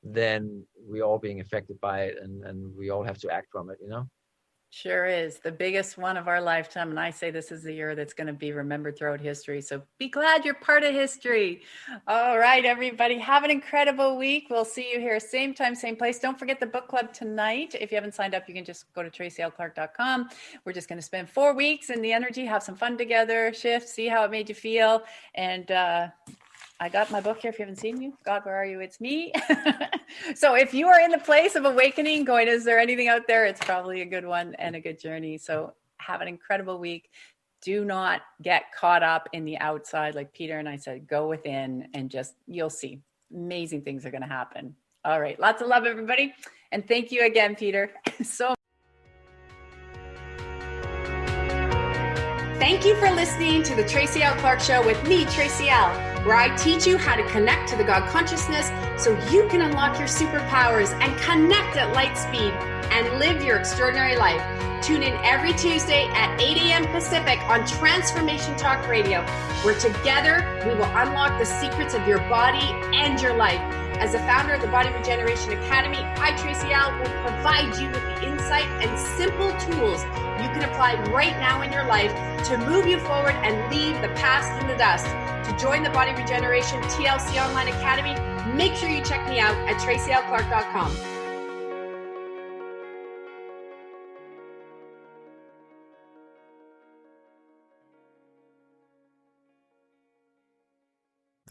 then we're all being affected by it, and we all have to act from it, Sure is. The biggest one of our lifetime. And I say this is the year that's going to be remembered throughout history. So be glad you're part of history. All right, everybody. Have an incredible week. We'll see you here same time, same place. Don't forget the book club tonight. If you haven't signed up, you can just go to tracylclark.com. We're just going to spend 4 weeks in the energy, have some fun together, shift, see how it made you feel. And I got my book here. If you haven't seen me, God, where are you? It's me. So if you are in the place of awakening, going, is there anything out there? It's probably a good one and a good journey. So have an incredible week. Do not get caught up in the outside. Like Peter and I said, go within and you'll see amazing things are going to happen. All right. Lots of love, everybody. And thank you again, Peter. Thank Thank you for listening to the Tracy L. Clark Show with me, Tracy L., where I teach you how to connect to the God consciousness so you can unlock your superpowers and connect at light speed and live your extraordinary life. Tune in every Tuesday at 8 a.m. Pacific on Transformation Talk Radio, where together we will unlock the secrets of your body and your life. As the founder of the Body Regeneration Academy, I, Tracy L., will provide you with the insight and simple tools you can apply right now in your life to move you forward and leave the past in the dust. To join the Body Regeneration TLC Online Academy, make sure you check me out at tracylclark.com.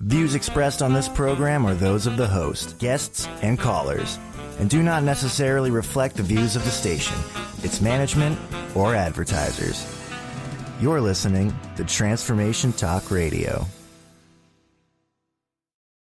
Views expressed on this program are those of the host, guests, and callers, and do not necessarily reflect the views of the station, its management, or advertisers. You're listening to Transformation Talk Radio.